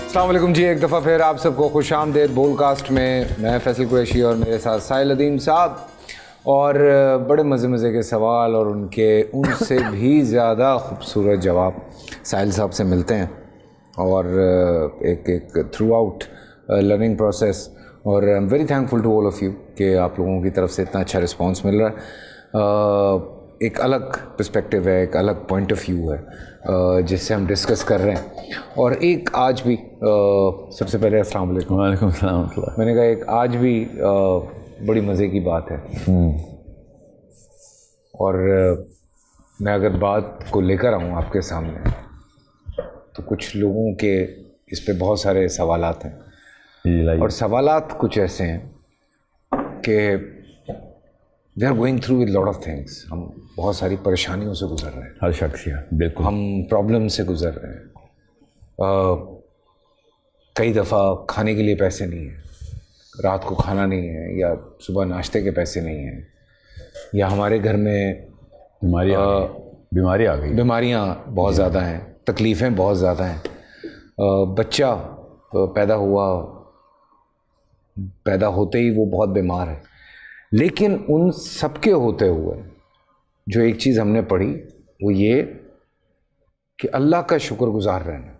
السلام علیکم جی، ایک دفعہ پھر آپ سب کو خوش آمدید بول کاسٹ میں فیصل قریشی اور میرے ساتھ ساحل ادیم صاحب، اور بڑے مزے کے سوال اور ان سے بھی زیادہ خوبصورت جواب ساحل صاحب سے ملتے ہیں، اور ایک تھرو آؤٹ لرننگ پروسیس، اور I am very thankful to all of you کہ آپ لوگوں کی طرف سے اتنا اچھا رسپانس مل رہا ہے۔ ایک الگ پرسپیکٹیو ہے، ایک الگ پوائنٹ آف ویو ہے جس سے ہم ڈسکس کر رہے ہیں، اور ایک آج بھی سب سے پہلے السلام علیکم۔ وعلیکم السلام ورحمۃ اللہ۔ میں نے کہا ایک آج بھی بڑی مزے کی بات ہے، اور میں اگر بات کو لے کر آؤں آپ کے سامنے تو کچھ لوگوں کے اس پہ بہت سارے سوالات ہیں، اور سوالات کچھ ایسے ہیں کہ they are going through with lot of things. ہم بہت ساری پریشانیوں سے گزر رہے ہیں، ہر شخص بالکل ہم پرابلم سے گزر رہے ہیں، کئی دفعہ کھانے کے لیے پیسے نہیں ہیں، رات کو کھانا نہیں ہے، یا صبح ناشتے کے پیسے نہیں ہیں، یا ہمارے گھر میں بیماریاں بہت زیادہ ہیں، تکلیفیں بہت زیادہ ہیں، بچہ پیدا ہوتے ہی وہ بہت بیمار ہے۔ لیکن ان سب کے ہوتے ہوئے جو ایک چیز ہم نے پڑھی وہ یہ کہ اللہ کا شکر گزار رہنا،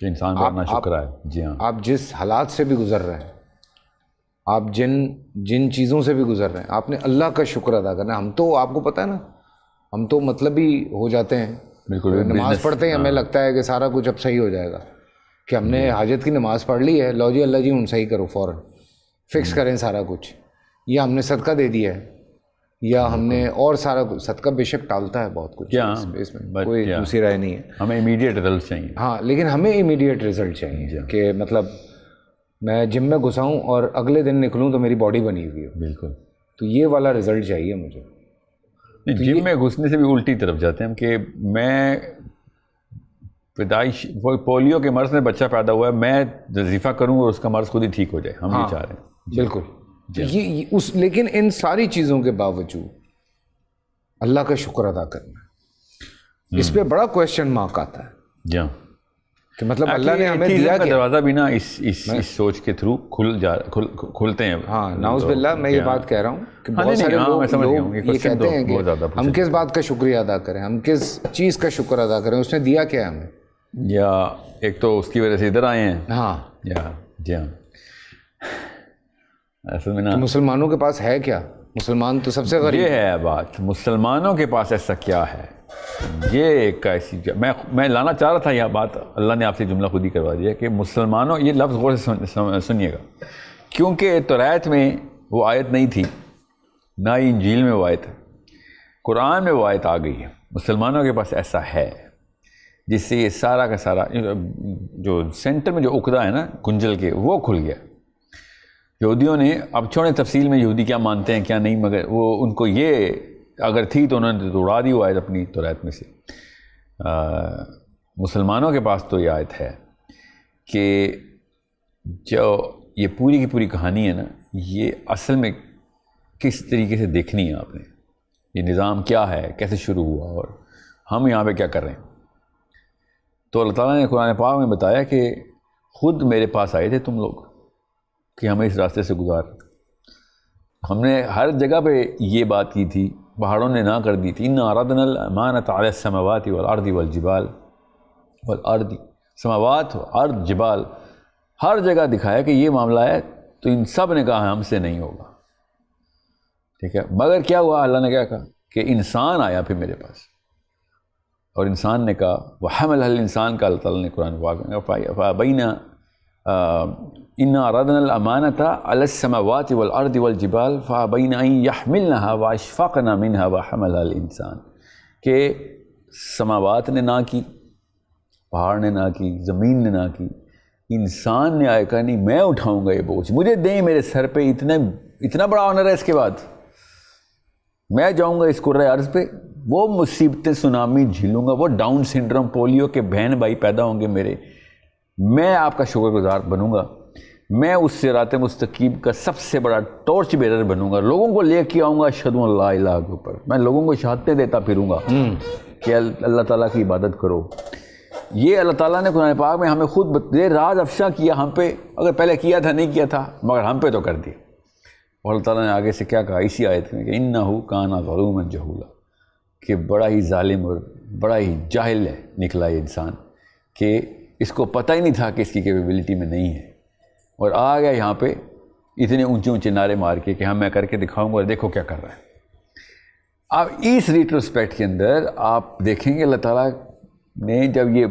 انسان کا اپنا شکر ہے۔ جی ہاں، آپ جس حالات سے بھی گزر رہے ہیں، آپ جن چیزوں سے بھی گزر رہے ہیں، آپ نے اللہ کا شکر ادا کرنا ہے۔ ہم تو آپ کو پتہ ہے نا، ہم تو مطلب ہی ہو جاتے ہیں، بالکل نماز پڑھتے ہیں، ہمیں لگتا ہے کہ سارا کچھ اب صحیح ہو جائے گا، کہ ہم نے حاجت کی نماز پڑھ لی ہے، لو جی اللہ جی ہم صحیح کرو، فوراً فکس کریں سارا کچھ، یا ہم نے صدقہ دے دیا ہے، یا ہم نے اور سارا کچھ، صدقہ بے شک ٹالتا ہے بہت کچھ، اس میں کوئی دوسری رائے نہیں ہے، ہمیں امیڈیٹ رزلٹ چاہیے۔ ہاں، لیکن ہمیں امیڈیٹ رزلٹ چاہیے، کہ مطلب میں جم میں گھساؤں اور اگلے دن نکلوں تو میری باڈی بنی ہوئی ہو، بالکل، تو یہ والا رزلٹ چاہیے مجھے۔ جم میں گھسنے سے بھی الٹی طرف جاتے ہیں کہ میں پیدائش پولیو کے مرض میں بچہ پیدا ہوا ہے، میں وظیفہ کروں اور اس کا مرض خود ہی ٹھیک ہو جائے، ہم یہ چاہ رہے ہیں۔ بالکل، لیکن ان ساری چیزوں کے باوجود اللہ کا شکر ادا کرنا، اس پہ بڑا کویسچن مارک آتا ہے، جی ہاں، کہ مطلب اللہ نے ہمیں دیا کہ دروازہ بھی نا اس سوچ کے تھرو کھلتے ہیں۔ ہاں، نعوذ باللہ، میں یہ بات کہہ رہا ہوں کہ بہت سارے لوگ یہ کہتے ہیں کہ ہم کس بات کا شکریہ ادا کریں، ہم کس چیز کا شکر ادا کریں، اس نے دیا کیا ہمیں، یا ایک تو اس کی وجہ سے ادھر آئے ہیں۔ ہاں، جی ہاں، اصل میں نا مسلمانوں کے پاس ہے کیا؟ مسلمان تو سب سے غریب یہ ہے بات، مسلمانوں کے پاس ایسا کیا ہے، یہ ایک ایسی میں لانا چاہ رہا تھا یہ بات، اللہ نے آپ سے جملہ خود ہی کروا دیا کہ مسلمانوں، یہ لفظ غور سے سنیے گا، کیونکہ توریت میں وہ آیت نہیں تھی، نہ ہی انجیل میں وہ آیت ہے، قرآن میں وہ آیت آ گئی ہے، مسلمانوں کے پاس ایسا ہے، جس سے یہ سارا کا سارا جو سینٹر میں جو عقدہ ہے نا کنجل کے، وہ کھل گیا۔ یہودیوں نے، اب چھوڑیں تفصیل میں یہودی کیا مانتے ہیں کیا نہیں، مگر وہ ان کو یہ اگر تھی تو انہوں نے تو اڑا دی وہ آیت اپنی توریت میں سے۔ مسلمانوں کے پاس تو یہ آیت ہے کہ جو یہ پوری کی پوری کہانی ہے نا، یہ اصل میں کس طریقے سے دیکھنی ہے آپ نے، یہ نظام کیا ہے، کیسے شروع ہوا، اور ہم یہاں پہ کیا کر رہے ہیں۔ تو اللہ تعالیٰ نے قرآن پاک میں بتایا کہ خود میرے پاس آئے تھے تم لوگ کہ ہمیں اس راستے سے گزار، ہم نے ہر جگہ پہ یہ بات کی تھی، پہاڑوں نے نہ کر دی تھی، اِنَّا عَرَضْنَا الْأَمَانَةَ عَلَى السَّمَاوَاتِ وَالْأَرْضِ وَالْجِبَالِ وَالْأَرْضِ، سماوات ارض جبال، ہر جگہ دکھایا کہ یہ معاملہ ہے، تو ان سب نے کہا ہم سے نہیں ہوگا، ٹھیک ہے۔ مگر کیا ہوا، اللہ نے کیا کہا کہ انسان آیا پھر میرے پاس، اور انسان نے کہا وَحَمَلَهَا الْإِنسَانُ کا اللہ تعالیٰ نے قرآن پاک میں فَأَبَيْنَا إِنَّا عَرَضْنَا الْأَمَانَةَ عَلَى السَّمَاوَاتِ وَالْأَرْضِ وَالْجِبَالِ فَأَبَيْنَ أَن يَحْمِلْنَهَا وَأَشْفَقْنَ مِنْهَا وَحَمَلَهَا الْإِنسَانُ، کہ سماوات نے نہ کی، پہاڑ نے نہ کی، زمین نے نہ کی، انسان نے آیا کہا نہیں میں اٹھاؤں گا یہ بوجھ، مجھے دیں میرے سر پہ، اتنا بڑا آنر ہے، اس کے بعد میں جاؤں گا اس کرۂ ارض پہ، وہ مصیبتیں سونامی جھیلوں گا، وہ ڈاؤن سنڈروم پولیو کے بہن بھائی پیدا ہوں گے میرے، میں آپ کا شکر گزار بنوں گا، میں اس صراط مستقیم کا سب سے بڑا ٹارچ بیرر بنوں گا، لوگوں کو لے کے آؤں گا اشہد ان لا الہ اوپر، میں لوگوں کو شہادتیں دیتا پھروں گا کہ اللہ تعالیٰ کی عبادت کرو۔ یہ اللہ تعالیٰ نے قرآن پاک میں ہمیں خود یہ راز افشا کیا ہم پہ، اگر پہلے کیا تھا نہیں کیا تھا مگر ہم پہ تو کر دیا. اور اللہ تعالیٰ نے آگے سے کیا کہا اسی آیت میں کہ انہ کان ظلوما جہولا، کہ بڑا ہی ظالم اور بڑا ہی جاہل ہے نکلا یہ انسان، کہ اس کو پتہ ہی نہیں تھا کہ اس کی کیپیبلٹی میں نہیں ہے، اور آ گیا یہاں پہ اتنے اونچے اونچے نعرے مار کے کہ ہم میں کر کے دکھاؤں گا اور دیکھو کیا کر رہا ہے. اب اس ریٹروسپیکٹ کے اندر آپ دیکھیں گے اللہ تعالیٰ نے جب یہ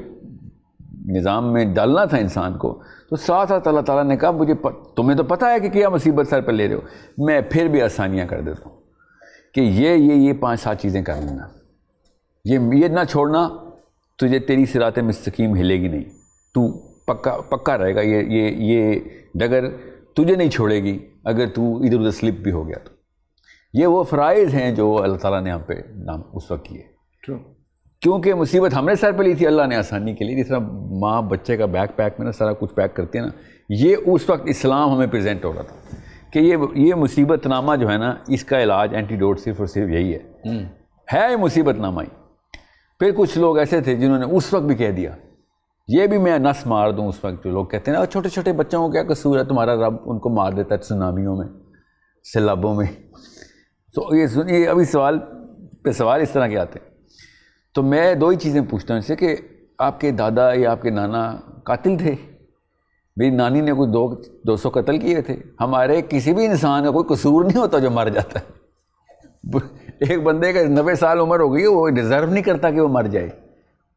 نظام میں ڈالنا تھا انسان کو تو ساتھ ساتھ اللہ تعالیٰ نے کہا مجھے تمہیں تو پتہ ہے کہ کیا مصیبت سر پہ لے رہے ہو، میں پھر بھی آسانیاں کر دیتا ہوں کہ یہ 5-7 چیزیں کر لینا، یہ نہ چھوڑنا، تجھے تیری صراط مستقیم ہلے گی نہیں، تو پکا رہے گا، یہ ڈگر تجھے نہیں چھوڑے گی اگر تو ادھر ادھر سلپ بھی ہو گیا تو. یہ وہ فرائض ہیں جو اللہ تعالیٰ نے ہم پہ نام اس وقت کیے، کیونکہ مصیبت ہم نے سر پہ لی تھی، اللہ نے آسانی کے لیے. جس طرح ماں بچے کا بیک پیک میں نا سارا کچھ پیک کرتے ہیں نا، یہ اس وقت اسلام ہمیں پریزنٹ ہو رہا تھا کہ یہ مصیبت نامہ جو ہے نا اس کا علاج اینٹیڈوٹ صرف اور صرف یہی ہے یہ مصیبت نامہ ہی. پھر کچھ لوگ ایسے تھے جنہوں نے اس وقت بھی کہہ دیا، یہ بھی میں نس مار دوں اس وقت، جو لوگ کہتے ہیں نا چھوٹے چھوٹے بچوں کو کیا قصور ہے، تمہارا رب ان کو مار دیتا ہے سونامیوں میں، سیلابوں میں. تو یہ سنیے ابھی سوال پہ سوال اس طرح کے آتے ہیں. تو میں 2 ہی چیزیں پوچھتا ہوں اس سے کہ آپ کے دادا یا آپ کے نانا قاتل تھے؟ میری نانی نے کوئی 200 قتل کیے تھے. ہمارے کسی بھی انسان کا کوئی قصور نہیں ہوتا جو مر جاتا ہے. ایک بندے کا 90 سال عمر ہو گئی، وہ ڈیزرو نہیں کرتا کہ وہ مر جائے،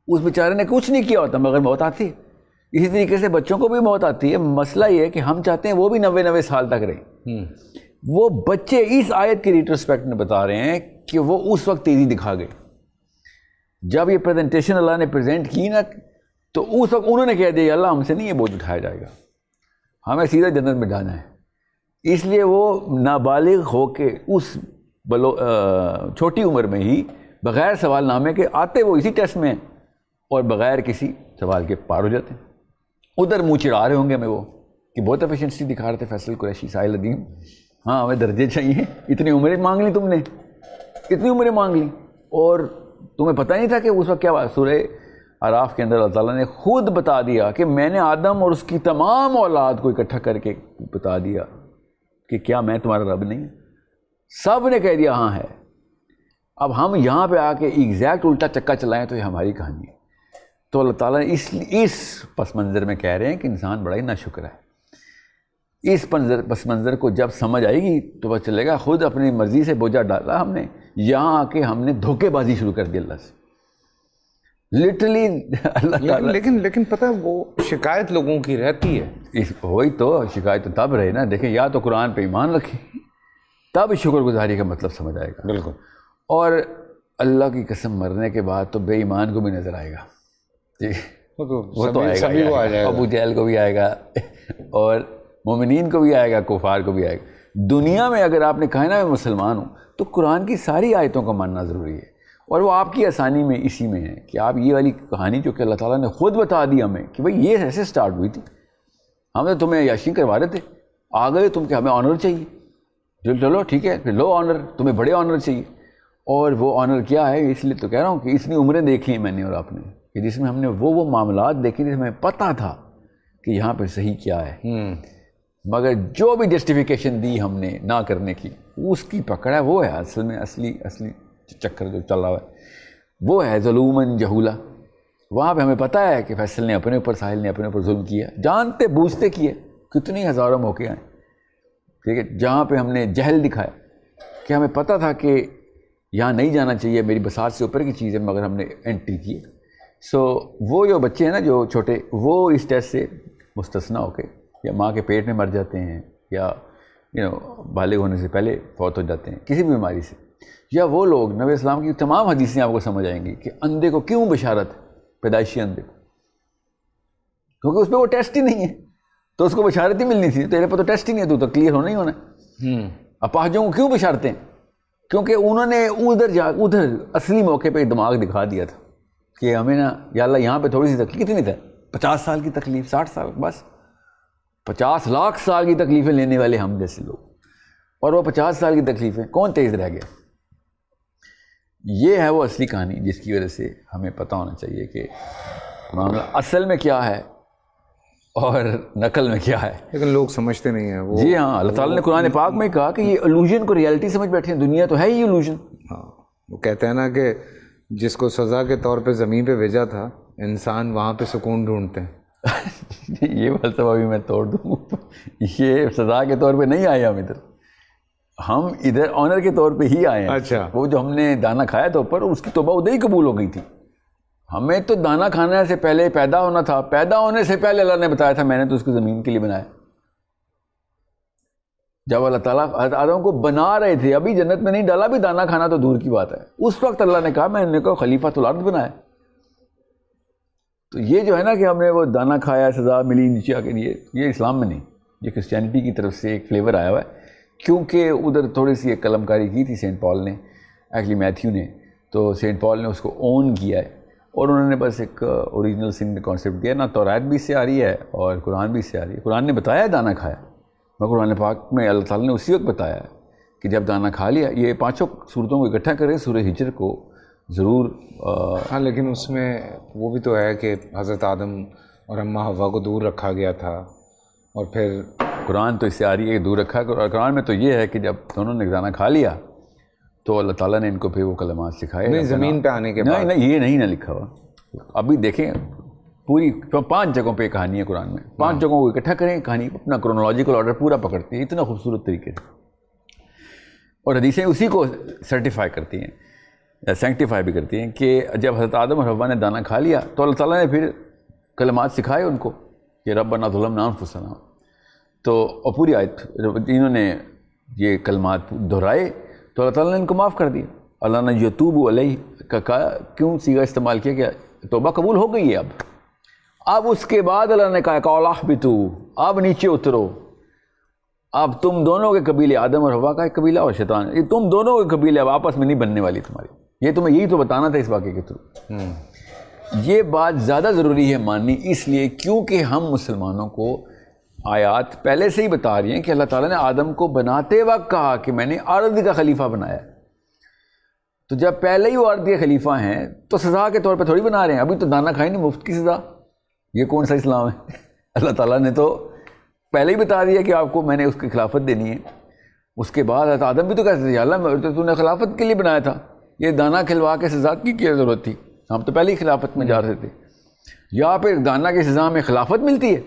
اس بیچارے نے کچھ نہیں کیا ہوتا مگر موت آتی ہے. اسی طریقے سے بچوں کو بھی موت آتی ہے. مسئلہ یہ ہے کہ ہم چاہتے ہیں وہ بھی 90 سال تک رہیں. وہ بچے اس آیت کے ریٹروسپیکٹ میں بتا رہے ہیں کہ وہ اس وقت تیزی دکھا گئے جب یہ پریزنٹیشن اللہ نے پریزنٹ کی نا، تو اس وقت انہوں نے کہہ دیا اللہ ہم سے نہیں یہ بوجھ اٹھایا جائے گا، ہمیں سیدھا جنت میں جانا ہے. اس لیے وہ نابالغ ہو کے اس چھوٹی عمر میں ہی بغیر سوال نامے کے آتے وہ اسی ٹیسٹ میں ہیں اور بغیر کسی سوال کے پار ہو جاتے ہیں. ادھر منہ چڑھا رہے ہوں گے ہمیں وہ کہ بہت ایفیشنسی دکھا رہے تھے فیصل قریشی ساحل ندیم، ہاں ہمیں درجے چاہیے، اتنی عمریں مانگ لی تم نے، اتنی عمریں مانگ لی، اور تمہیں پتہ نہیں تھا کہ اس وقت کیا بات. سورہ اعراف کے اندر اللہ تعالیٰ نے خود بتا دیا کہ میں نے آدم اور اس کی تمام اولاد کو اکٹھا کر کے بتا دیا کہ کیا میں تمہارا رب نہیں. سب نے کہہ دیا ہاں ہے. اب ہم یہاں پہ آ کے ایگزیکٹ الٹا چکا چلائیں تو یہ ہماری کہانی ہے. تو اللہ تعالیٰ نے اس پس منظر میں کہہ رہے ہیں کہ انسان بڑا ہی ناشکر ہے. اس پس منظر کو جب سمجھ آئے گی تو پتہ چلے گا خود اپنی مرضی سے بوجھا ڈالا ہم نے، یہاں آ کے ہم نے دھوکے بازی شروع کر دی اللہ سے لٹرلی. اللہ تعالیٰ لیکن پتہ وہ شکایت لوگوں کی رہتی ہے. وہی تو شکایت تب رہے نا. دیکھیں یا تو قرآن پہ ایمان رکھیں تب شکر گزاری کا مطلب سمجھ آئے گا. بالکل. اور اللہ کی قسم مرنے کے بعد تو بے ایمان کو بھی نظر آئے گا. وہ تو آئے گا، ابو جہل کو بھی آئے گا اور مومنین کو بھی آئے گا، کفار کو بھی آئے گا. دنیا میں اگر آپ نے کہا نا میں مسلمان ہوں تو قرآن کی ساری آیتوں کو ماننا ضروری ہے. اور وہ آپ کی آسانی میں اسی میں ہے کہ آپ یہ والی کہانی جو کہ اللہ تعالیٰ نے خود بتا دی ہمیں کہ بھئی یہ ایسے سٹارٹ ہوئی تھی، ہم نے تمہیں عیاشی کروا رہے تھے، آ گئے تم کہ ہمیں آنر چاہیے، چلو ٹھیک ہے پھر لو آنر، تمہیں بڑے آنر چاہیے. اور وہ آنر کیا ہے، اس لیے تو کہہ رہا ہوں کہ اتنی عمریں دیکھی ہیں میں نے اور آپ نے کہ جس میں ہم نے وہ معاملات دیکھے جس میں پتہ تھا کہ یہاں پہ صحیح کیا ہے، مگر جو بھی جسٹیفیکیشن دی ہم نے نہ کرنے کی اس کی پکڑ ہے. وہ ہے اصل میں اصلی چکر جو چل رہا ہے، وہ ہے ظلوماً جہولا. وہاں پہ ہمیں پتہ ہے کہ فیصل نے اپنے اوپر، ساحل نے اپنے اوپر ظلم کیا، جانتے بوجھتے کیے. کتنی ہزاروں موقع ہیں ٹھیک ہے جہاں پہ ہم نے جہل دکھایا کہ ہمیں پتہ تھا کہ یہاں نہیں جانا چاہیے، میری بساط سے اوپر کی چیز ہے، مگر ہم نے انٹری کی. سو وہ جو بچے ہیں نا جو چھوٹے، وہ اس ٹیسٹ سے مستثنیٰ ہو کے یا ماں کے پیٹ میں مر جاتے ہیں یا بالغ ہونے سے پہلے فوت ہو جاتے ہیں کسی بھی بیماری سے. یا وہ لوگ نبی اسلام کی تمام حدیثیں آپ کو سمجھ آئیں گی کہ اندھے کو کیوں بشارت پیدائشی اندھے کو، کیونکہ اس پہ وہ ٹیسٹ ہی نہیں ہے تو اس کو بشارت ہی ملنی تھی. تیرے پہ تو ٹیسٹ ہی نہیں ہے، تو کلیئر ہونا ہی ہونا. اپاہجوں کو کیوں بشارتیں؟ کیونکہ انہوں نے ادھر اصلی موقع پہ دماغ دکھا دیا تھا کہ ہمیں نا یا اللہ یہاں پہ تھوڑی سی تکلیف، کتنی تھا 50 سال کی تکلیف، 60 سال، بس 50 لاکھ سال کی تکلیفیں لینے والے ہم جیسے لوگ، اور وہ 50 سال کی تکلیفیں کون تیز رہ گیا. یہ ہے وہ اصلی کہانی جس کی وجہ سے ہمیں پتہ ہونا چاہیے کہ معاملہ اصل میں کیا ہے اور نقل میں کیا ہے. لیکن لوگ سمجھتے نہیں ہیں وہ. جی ہاں, اللہ تعالیٰ نے قرآن پاک میں کہا کہ یہ illusion کو ریئلٹی سمجھ بیٹھے ہیں, دنیا تو ہے ہی illusion. ہاں, وہ کہتے ہیں نا کہ جس کو سزا کے طور پہ زمین پہ بھیجا تھا, انسان وہاں پہ سکون ڈھونڈتے ہیں. یہ فلسفہ بھی میں توڑ دوں, یہ سزا کے طور پہ نہیں آئے ہم ادھر آنر کے طور پہ ہی آئے ہیں. اچھا, وہ جو ہم نے دانا کھایا تھا اوپر, اس کی توبہ ادھر ہی قبول ہو گئی تھی. ہمیں تو دانا کھانے سے پہلے پیدا ہونا تھا, پیدا ہونے سے پہلے اللہ نے بتایا تھا میں نے تو اس کو زمین کے لیے بنایا. جب اللہ تعالیٰ حضرت آدم کو بنا رہے تھے, ابھی جنت میں نہیں ڈالا, بھی دانا کھانا تو دور کی بات ہے, اس وقت اللہ نے کہا میں نے کو خلیفۃ الارض بنایا. تو یہ جو ہے نا کہ ہم نے وہ دانا کھایا, سزا ملی نیچے آ کے, یہ اسلام میں نہیں, یہ کرسچینٹی کی طرف سے ایک فلیور آیا ہوا ہے. کیونکہ ادھر تھوڑی سی ایک قلم کاری کی تھی سینٹ پال نے, ایکچولی میتھیو نے, تو سینٹ پال نے اس کو اون کیا ہے, اور انہوں نے بس ایک اوریجنل سن کانسیپٹ دیا. نہ تورات بھی اس سے آ رہی ہے اور قرآن بھی اس سے آ رہی ہے. قرآن نے بتایا ہے دانا کھایا, مگر قرآن پاک میں اللہ تعالیٰ نے اسی وقت بتایا ہے کہ جب دانا کھا لیا. یہ پانچوں صورتوں کو اکٹھا کریں, سورہ ہجر کو ضرور. ہاں, لیکن اس میں وہ بھی تو ہے کہ حضرت آدم اور اماں حوا کو دور رکھا گیا تھا, اور پھر قرآن تو اس سے آ رہی ہے کہ دور رکھا. اور قرآن میں تو یہ ہے کہ جب دونوں نے دانا کھا لیا تو اللہ تعالیٰ نے ان کو پھر وہ کلمات سکھائے. نہیں, زمین پہ آنے کے بعد نہیں, یہ نہیں لکھا ہوا. ابھی دیکھیں پوری 5 جگہوں پہ کہانی ہے قرآن میں, 5 جگہوں کو اکٹھا کریں, کہانی اپنا کرونالوجیکل آرڈر پورا پکڑتی ہے اتنا خوبصورت طریقے سے. اور حدیثیں اسی کو سرٹیفائی کرتی ہیں یا سینکٹیفائی بھی کرتی ہیں کہ جب حضرت آدم اور حوا نے دانا کھا لیا تو اللہ تعالیٰ نے پھر کلمات سکھائے ان کو کہ ربنا ظلمنا انفسنا. تو اور پوری آیت انہوں نے یہ کلمات دہرائے تو اللہ تعالیٰ نے ان کو معاف کر دیا. اللہ نے یتوب علیہ کا کیوں صیغہ استعمال کیا کہ توبہ قبول ہو گئی ہے. اب اس کے بعد اللہ نے کہا قولا اہبطوا, اب نیچے اترو, اب تم دونوں کے قبیلے, آدم اور حوا کا ایک قبیلہ اور شیطان, یہ تم دونوں کے قبیلے اب آپس میں نہیں بننے والی تمہاری. یہ تمہیں یہی تو بتانا تھا اس واقعے کے تھرو. یہ بات زیادہ ضروری ہے ماننی, اس لیے کیونکہ ہم مسلمانوں کو آیات پہلے سے ہی بتا رہی ہیں کہ اللہ تعالیٰ نے آدم کو بناتے وقت کہا کہ میں نے ارض کا خلیفہ بنایا. تو جب پہلے ہی وہ ارض کے خلیفہ ہیں تو سزا کے طور پہ تھوڑی بنا رہے ہیں. ابھی تو دانا کھائی نہیں, مفت کی سزا. یہ کون سا اسلام ہے؟ اللہ تعالیٰ نے تو پہلے ہی بتا دیا کہ آپ کو میں نے اس کی خلافت دینی ہے. اس کے بعد حضرت آدم بھی تو کہتے تھے اللہ تو نے خلافت کے لیے بنایا تھا, یہ دانا کھلوا کے سزا کی کیا ضرورت تھی, ہم تو پہلے ہی خلافت میں جا رہے تھے. یا پھر دانا کی سزا میں خلافت ملتی ہے,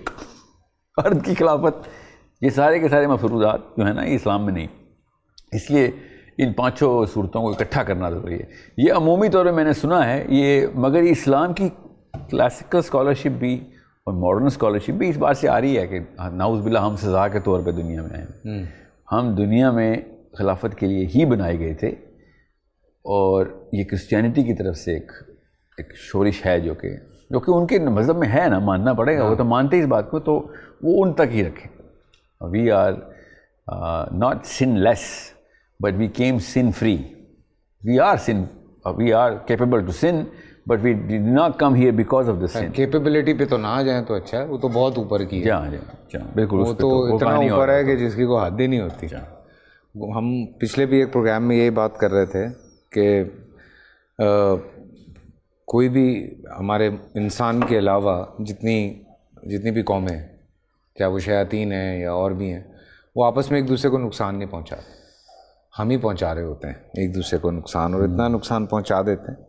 ارض کی خلافت. یہ سارے کے سارے مفروضات جو ہیں نا یہ اسلام میں نہیں. اس لیے ان 5 صورتوں کو اکٹھا کرنا ضروری ہے. یہ عمومی طور پہ میں نے سنا ہے یہ, مگر اسلام کی کلاسیکل اسکالرشپ بھی اور ماڈرن اسکالرشپ بھی اس بات سے آ رہی ہے کہ نعوذ باللہ ہم سزا کے طور پہ دنیا میں آئے. ہم دنیا میں خلافت کے لیے ہی بنائے گئے تھے, اور یہ کرسچینٹی کی طرف سے ایک شورش ہے جو کہ ان کے مذہب میں ہے نا, ماننا پڑے گا. وہ تو مانتے اس بات کو, تو وہ ان تک ہی رکھیں. We are not sinless but we came sin free. We are capable to sin but we did not come here because of the sin. Capability پہ تو نہ آ جائیں تو اچھا ہے, وہ تو بہت اوپر کی ہے. جی بالکل, وہ تو اتنا اوپر ہے کہ جس کی کوئی حد ہی نہیں ہوتی. ہم پچھلے بھی ایک پروگرام میں یہی بات کر رہے تھے کہ کوئی بھی ہمارے انسان کے علاوہ جتنی بھی قومیں ہیں, چاہے وہ شیاطین ہیں یا اور بھی ہیں, وہ آپس میں ایک دوسرے کو نقصان نہیں پہنچاتے. ہم ہی پہنچا رہے ہوتے ہیں ایک دوسرے کو نقصان, اور اتنا نقصان پہنچا دیتے ہیں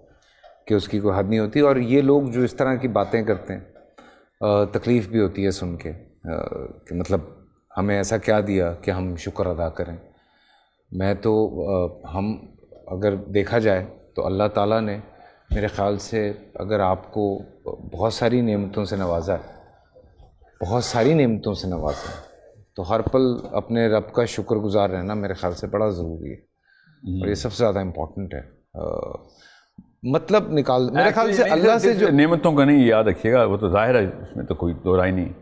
کہ اس کی کوئی حد نہیں ہوتی. اور یہ لوگ جو اس طرح کی باتیں کرتے ہیں تکلیف بھی ہوتی ہے سن کے کہ مطلب ہمیں ایسا کیا دیا کہ ہم شکر ادا کریں. میں تو ہم اگر دیکھا جائے تو اللہ تعالیٰ نے میرے خیال سے اگر آپ کو بہت ساری نعمتوں سے نوازا ہے, بہت ساری نعمتوں سے نوازا ہے, تو ہر پل اپنے رب کا شکر گزار رہنا میرے خیال سے بڑا ضروری ہے, اور یہ سب سے زیادہ امپورٹنٹ ہے. مطلب نکال میرے خیال سے اللہ سے جو نعمتوں کا نہیں, یاد رکھیے گا, وہ تو ظاہر ہے, اس میں تو کوئی دو رائے نہیں.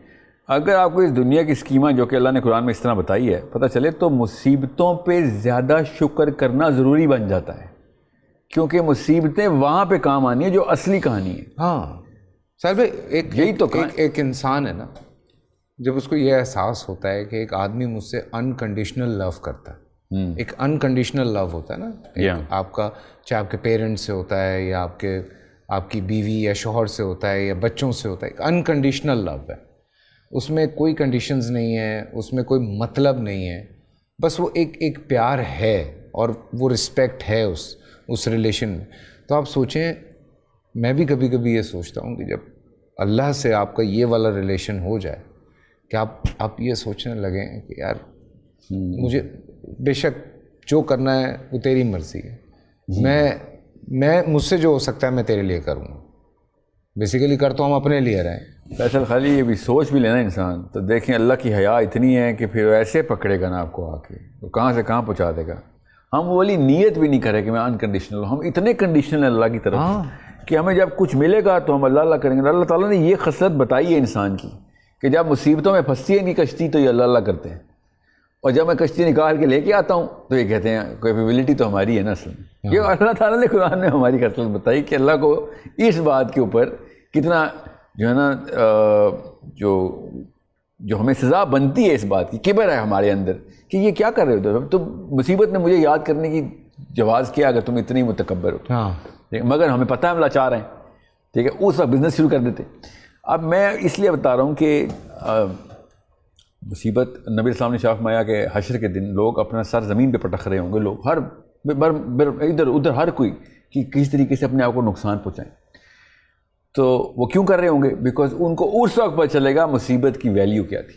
اگر آپ کو اس دنیا کی اسکیما جو کہ اللہ نے قرآن میں اس طرح بتائی ہے پتہ چلے تو مصیبتوں پہ زیادہ شکر کرنا ضروری بن جاتا ہے, کیونکہ مصیبتیں وہاں پہ کام آنی ہے جو اصلی کہانی ہے. ہاں سر بھائی, ایک انسان ہے نا, جب اس کو یہ احساس ہوتا ہے کہ ایک آدمی مجھ سے انکنڈیشنل لو کرتا ہے, ایک انکنڈیشنل لو ہوتا ہے نا آپ کا, چاہے آپ کے پیرنٹس سے ہوتا ہے یا آپ کے آپ کی بیوی یا شوہر سے ہوتا ہے یا بچوں سے ہوتا ہے، انکنڈیشنل لو ہے، اس میں کوئی کنڈیشنز نہیں ہیں، اس میں کوئی مطلب نہیں ہے، بس وہ ایک پیار ہے اور وہ رسپیکٹ ہے اس ریلیشن میں. تو آپ سوچیں، میں بھی کبھی کبھی یہ سوچتا ہوں کہ جب اللہ سے آپ کا یہ والا ریلیشن ہو جائے کہ آپ یہ سوچنے لگیں کہ یار مجھے بے شک جو کرنا ہے وہ تیری مرضی ہے، میں مجھ سے جو ہو سکتا ہے میں تیرے لیے کروں گا. بیسیکلی کرتا ہوں ہم اپنے لیے رہیں. فیصل خالی یہ بھی سوچ بھی لینا انسان تو دیکھیں اللہ کی حیا اتنی ہے کہ پھر ایسے پکڑے گا نا آپ کو آ کے، تو کہاں سے کہاں پہنچا دے گا. ہم والی نیت بھی نہیں کرے کہ میں انکنڈیشنل ہوں، ہم اتنے کنڈیشنل ہیں اللہ کی طرف کہ ہمیں جب کچھ ملے گا تو ہم اللہ اللہ کریں گے. اللہ تعالیٰ نے یہ خصلت بتائی ہے انسان کی کہ جب مصیبتوں میں پھنستی ہے ان کی کشتی تو یہ اللہ اللہ کرتے ہیں، اور جب میں کشتی نکال کے لے کے آتا ہوں تو یہ کہتے ہیں کیپیبلٹی تو ہماری ہے نا. اصل میں یہ اللہ تعالیٰ نے قرآن میں ہماری خصلت بتائی کہ اللہ کو اس بات کے اوپر کتنا جو ہے نا جو ہمیں سزا بنتی ہے اس بات کی، کبر ہے ہمارے اندر کہ یہ کیا کر رہے ہو تم، مصیبت نے مجھے یاد کرنے کی جواز کیا اگر تم اتنے ہی متکبر ہو. مگر ہمیں پتہ ہے ہم لاچار ہیں، ٹھیک ہے، اس وقت بزنس شروع کر دیتے. اب میں اس لیے بتا رہا ہوں کہ مصیبت نبی اسلام نے شاف مایا کہ حشر کے دن لوگ اپنا سر زمین پہ پٹک رہے ہوں گے، لوگ ہر ادھر ادھر ہر کوئی کہ کس طریقے سے اپنے آپ کو نقصان پہنچائیں. تو وہ کیوں کر رہے ہوں گے؟ بیکاز ان کو اس وقت پتہ چلے گا مصیبت کی ویلیو کیا تھی.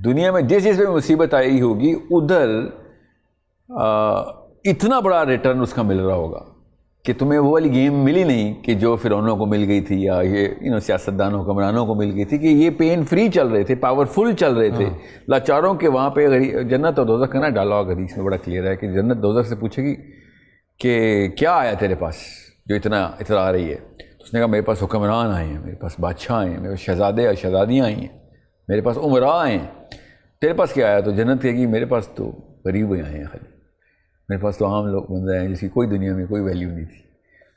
دنیا میں جس چیز پہ مصیبت آئی ہوگی ادھر اتنا بڑا ریٹرن اس کا مل رہا ہوگا کہ تمہیں وہ والی گیم ملی نہیں کہ جو فرعونوں کو مل گئی تھی یا یہ سیاستدانوں حکمرانوں کو مل گئی تھی، کہ یہ پین فری چل رہے تھے، پاورفل چل رہے تھے، لاچاروں کے وہاں پہ جنت اور دوزخ کا نا ڈائلاگ حدیث میں بڑا کلیئر ہے کہ جنت دوزخ سے پوچھے گی کہ کیا آیا تیرے پاس جو اتنا آ رہی ہے. اس نے کہا میرے پاس حکمران آئے ہیں، میرے پاس بادشاہ آئے ہیں، میرے پاس شہزادے اور شہزادیاں آئی ہیں، میرے پاس عمراء آئے ہیں، تیرے پاس کیا آیا؟ تو جنت کہے گی میرے پاس تو غریب ہی آئے ہیں، خالی میرے پاس تو عام لوگ بندے ہیں جس کی کوئی دنیا میں کوئی ویلیو نہیں تھی.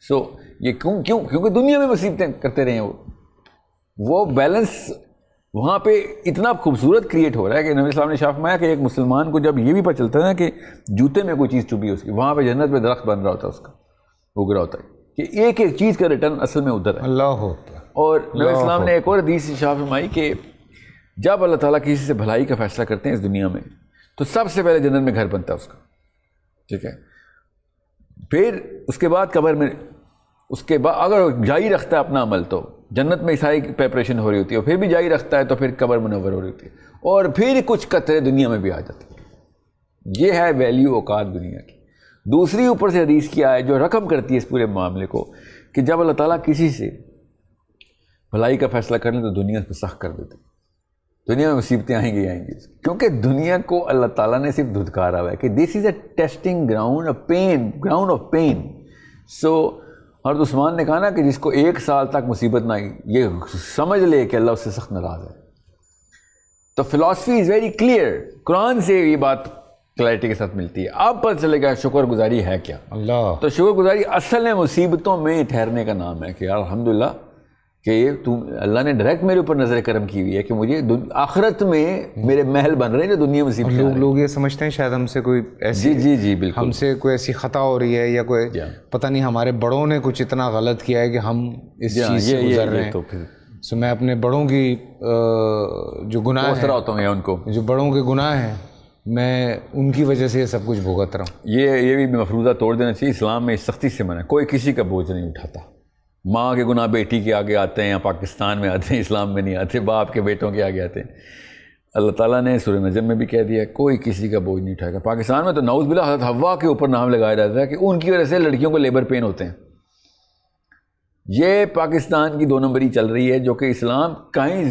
سو یہ کیونکہ دنیا میں مصیبتیں کرتے رہے ہیں. وہ بیلنس وہاں پہ اتنا خوبصورت کریٹ ہو رہا ہے کہ نبی اسلام نے شاف مایا کہ ایک مسلمان کو جب یہ بھی پتہ چلتا ہے نا کہ جوتے میں کوئی چیز چبھی ہے اس کی، وہاں پہ جنت میں درخت بن رہا ہوتا ہے، اس کا اگ رہا ہوتا ہے کہ ایک ایک چیز کا ریٹرن اصل میں ادھر ہے. اللہ ہوتا. اور نبی اسلام نے ایک اور حدیث شاف فرمائی کہ جب اللہ تعالیٰ کسی سے بھلائی کا فیصلہ کرتے ہیں اس دنیا میں تو سب سے پہلے جنت میں گھر بنتا ہے اس کا، ٹھیک ہے. پھر اس کے بعد قبر میں، اس کے بعد اگر جاری رکھتا ہے اپنا عمل تو جنت میں ساری پریپریشن ہو رہی ہوتی ہے، اور پھر بھی جاری رکھتا ہے تو پھر قبر منور ہو رہی ہوتی ہے، اور پھر کچھ قطرے دنیا میں بھی آ جاتے ہیں. یہ ہے ویلیو اوقات دنیا کی. دوسری اوپر سے حدیث کیا ہے جو رقم کرتی ہے اس پورے معاملے کو کہ جب اللہ تعالیٰ کسی سے بھلائی کا فیصلہ کر لیں تو دنیا اس پہ سخت کر دیتے. دنیا میں مصیبتیں آئیں گی، کیونکہ دنیا کو اللہ تعالیٰ نے صرف دھتکارا ہوا ہے کہ دس از اے ٹیسٹنگ گراؤنڈ آف پین. سو حضرت عثمان نے کہا نا کہ جس کو 1 سال تک مصیبت نہ آئی یہ سمجھ لے کہ اللہ اس سے سخت ناراض ہے. تو فلاسفی از ویری کلیئر، قرآن سے یہ بات کلیئرٹی کے ساتھ ملتی ہے. اب پتہ چلے گا شکر گزاری ہے کیا. اللہ تو شکر گزاری اصل میں مصیبتوں میں ٹھہرنے کا نام ہے کہ الحمدللہ کہ اللہ نے ڈائریکٹ میرے اوپر نظر کرم کی ہوئی ہے کہ مجھے آخرت میں میرے محل بن رہے ہیں جو دنیا میں مصیبت. لوگ یہ سمجھتے ہیں شاید ہم سے کوئی ایسی جی بالکل ہم سے کوئی ایسی خطا ہو رہی ہے یا کوئی پتہ نہیں ہمارے بڑوں نے کچھ اتنا غلط کیا ہے کہ ہم اس چیز سے گزر رہے ہیں. تو پھر میں اپنے بڑوں کی جو گناہ ہیں ہوتا ہوں ان کو جو بڑوں کے گناہ ہیں میں ان کی وجہ سے یہ سب کچھ بھگت رہا ہوں. یہ بھی مفروضہ توڑ دینا چاہیے. اسلام میں سختی سے منع ہے، کوئی کسی کا بوجھ نہیں اٹھاتا. ماں کے گناہ بیٹی کے آگے آتے ہیں، یا پاکستان میں آتے ہیں، اسلام میں نہیں آتے، باپ کے بیٹوں کے آگے آتے ہیں. اللہ تعالیٰ نے سورہ نجم میں بھی کہہ دیا کوئی کسی کا بوجھ نہیں اٹھائے گا. پاکستان میں تو نعوذ باللہ حضرت حوا کے اوپر نام لگایا جاتا ہے کہ ان کی وجہ سے لڑکیوں کو لیبر پین ہوتے ہیں. یہ پاکستان کی 2 نمبری چل رہی ہے جو کہ اسلام کہیں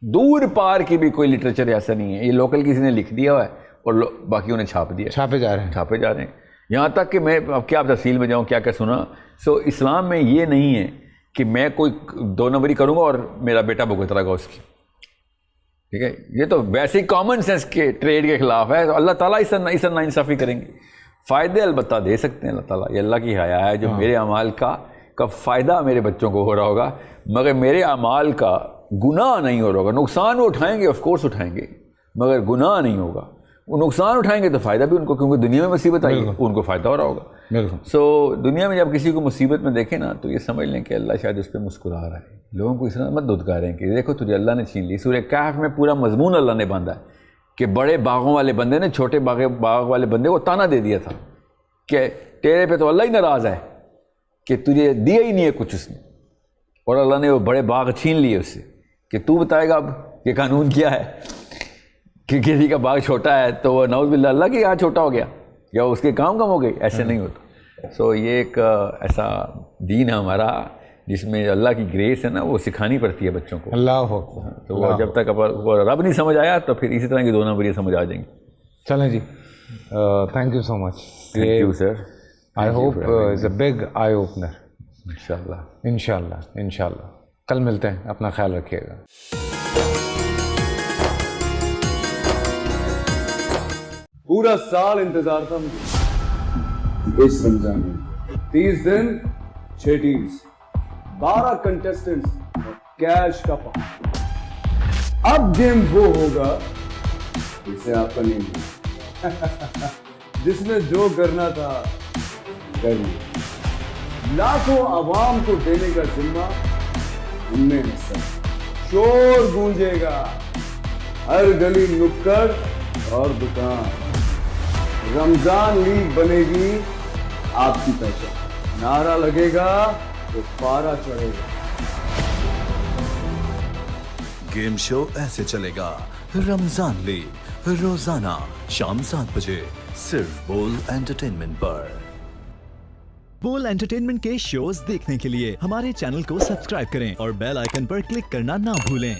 دور پار کی بھی کوئی لٹریچر ایسا نہیں ہے. یہ لوکل کسی نے لکھ دیا ہوا ہے اور باقی انہیں چھاپے جا رہے ہیں. یہاں تک کہ میں اب کیا تفصیل میں جاؤں کیا سنا. سو اسلام میں یہ نہیں ہے کہ میں کوئی 2 نمبری کروں گا اور میرا بیٹا بھگت رہے گا اس کی، ٹھیک ہے. یہ تو ویسے ہی کامن سینس کے ٹریڈ کے خلاف ہے. تو اللہ تعالیٰ اس ناانصافی کریں گے. فائدے البتہ دے سکتے ہیں اللہ تعالیٰ، یہ اللہ کی حیا ہے جو میرے اعمال کا فائدہ میرے بچوں کو ہو رہا ہوگا، مگر میرے اعمال کا گناہ نہیں ہو رہا ہوگا. نقصان وہ اٹھائیں گے، آف کورس اٹھائیں گے، مگر گناہ نہیں ہوگا. وہ نقصان اٹھائیں گے تو فائدہ بھی ان کو، کیونکہ دنیا میں مصیبت آئی ہے ان کو فائدہ ہو رہا ہوگا. بالکل. سو دنیا میں جب کسی کو مصیبت میں دیکھیں نا تو یہ سمجھ لیں کہ اللہ شاید اس پہ مسکرا رہا ہے. لوگوں کو اس طرح مت دھتکاریں کہ دیکھو تجھے اللہ نے چھین لی. سورہ کہف میں پورا مضمون اللہ نے باندھا ہے کہ بڑے باغوں والے بندے نے چھوٹے باغ والے بندے کو تانا دے دیا تھا کہ تیرے پہ تو اللہ ہی ناراض ہے کہ تجھے دیا ہی نہیں ہے کچھ اس نے, اور اللہ نے وہ بڑے باغ چھین لیے اس سے کہ تو بتائے گا اب یہ قانون کیا ہے کہ کسی کا باغ چھوٹا ہے تو وہ نعوذ باللہ اللہ کے یہاں چھوٹا ہو گیا یا اس کے کام کم ہو گئی. ایسے نہیں ہوتا. سو یہ ایک ایسا دین ہے ہمارا جس میں اللہ کی گریس ہے نا وہ سکھانی پڑتی ہے بچوں کو. اللہ تو وہ جب تک وہ رب نہیں سمجھ آیا تو پھر اسی طرح کی 2 نمبر سمجھ آ جائیں گے. چلیں جی, thank you so much. Thank you sir. I hope is a big eye opener. انشاءاللہ. انشاءاللہ. کل ملتے ہیں, اپنا خیال رکھیے گا. پورا سال انتظار تھا مجھے اس رمضان میں. 30 دن 6 ٹیمز, 12 کنٹیسٹنٹس, کیش کا پاؤں. اب گیم وہ ہوگا جسے آپ کا نہیں ہے, جس نے جو کرنا تھا کر لیا. لاکھوں عوام کو دینے کا ذمہ ہم نے حصہ. شور گونجے گا ہر گلی نکڑ اور دکان. رمضان لیگ بنے گی آپ کی پہچان. نعرہ لگے گا تو پارا چڑھے گا. گیم شو ایسے چلے گا. رمضان لیگ روزانہ شام 7 بجے صرف بول انٹرٹینمنٹ پر. بول انٹرٹینمنٹ کے شوز دیکھنے کے لیے ہمارے چینل کو سبسکرائب کریں اور بیل آئیکن پر کلک کرنا نہ بھولیں.